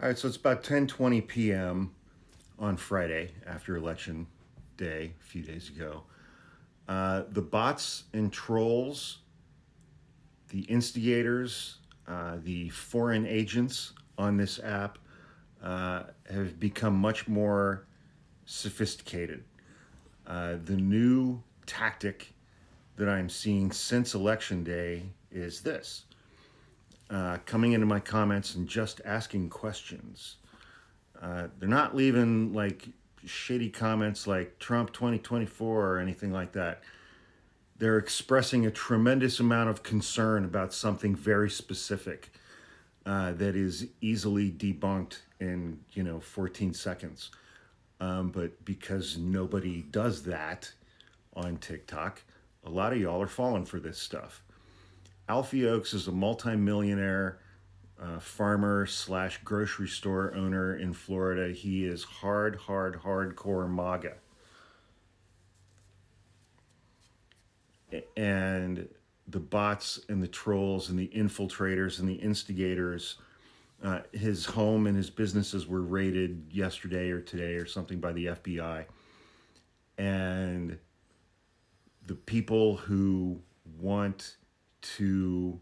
All right, so it's about 10:20 p.m. on Friday after Election Day a few days ago. The bots and trolls, the instigators, the foreign agents on this app have become much more sophisticated. The new tactic that I'm seeing since Election Day is this: coming into my comments and just asking questions. They're not leaving like shitty comments like Trump 2024 or anything like that. They're expressing a tremendous amount of concern about something very specific that is easily debunked in 14 seconds. But because nobody does that on TikTok, a lot of y'all are falling for this stuff. Alfie Oaks is a multimillionaire farmer slash grocery store owner in Florida. He is hardcore MAGA. And the bots and the trolls and the infiltrators and the instigators, his home and his businesses were raided yesterday or today or something by the FBI. And the people who want to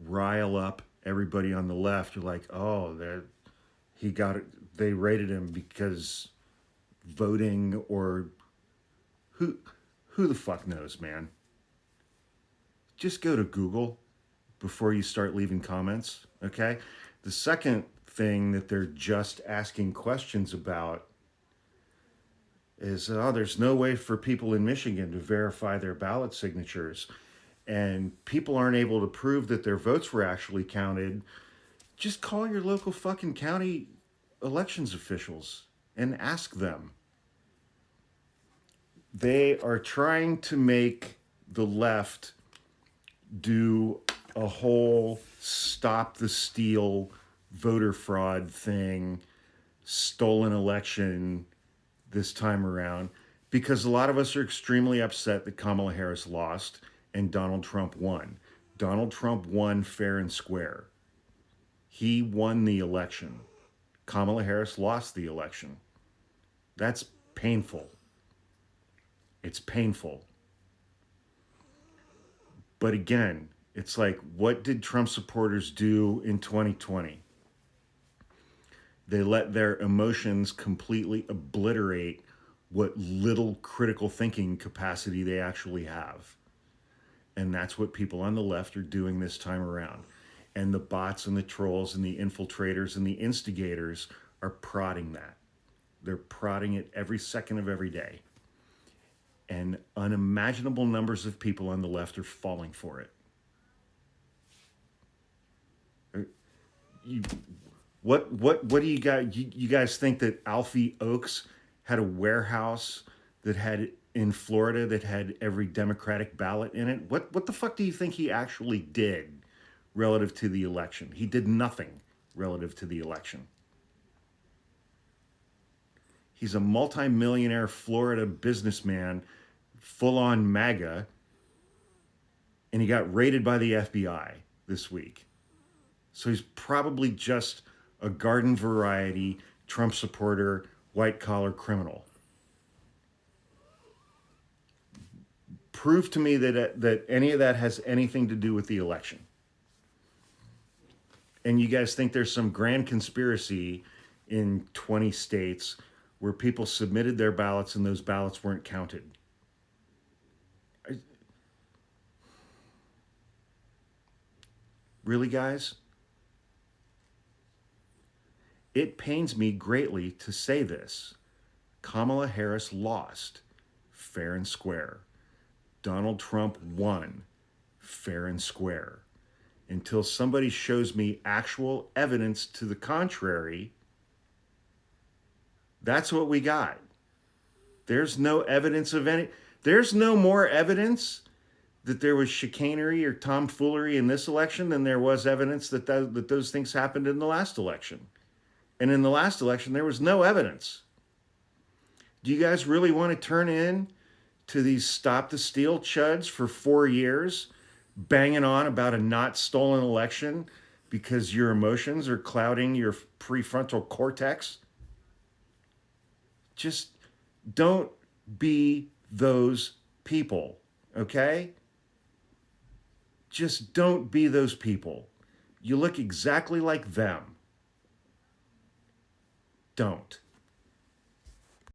rile up everybody on the left are like, oh, he got it. They raided him because voting or who the fuck knows, man. Just go to Google before you start leaving comments, okay? The second thing that they're just asking questions about is, there's no way for people in Michigan to verify their ballot signatures, and people aren't able to prove that their votes were actually counted. Just call your local fucking county elections officials and ask them. They are trying to make the left do a whole stop the steal voter fraud thing, stolen election this time around, because a lot of us are extremely upset that Kamala Harris lost and Donald Trump won. Donald Trump won fair and square. He won the election. Kamala Harris lost the election. That's painful. It's painful. But again, it's like, what did Trump supporters do in 2020? They let their emotions completely obliterate what little critical thinking capacity they actually have. And that's what people on the left are doing this time around. And the bots and the trolls and the infiltrators and the instigators are prodding that. They're prodding it every second of every day. And unimaginable numbers of people on the left are falling for it. What do you guys, you guys think that Alfie Oaks had a warehouse that had in Florida that had every Democratic ballot in it? What the fuck do you think he actually did relative to the election? He did nothing relative to the election. He's a multimillionaire Florida businessman, full-on MAGA, and he got raided by the FBI this week. So he's probably just a garden variety Trump supporter, white-collar criminal. Prove to me that any of that has anything to do with the election. And you guys think there's some grand conspiracy in 20 states where people submitted their ballots and those ballots weren't counted. Really, guys? It pains me greatly to say this. Kamala Harris lost, fair and square. Donald Trump won, fair and square. Until somebody shows me actual evidence to the contrary, that's what we got. There's no evidence of any. There's no more evidence that there was chicanery or tomfoolery in this election than there was evidence that those things happened in the last election. And in the last election, there was no evidence. Do you guys really want to turn in to these stop the steal chuds for 4 years, banging on about a not stolen election because your emotions are clouding your prefrontal cortex. Just don't be those people, okay? Just don't be those people. You look exactly like them. Don't.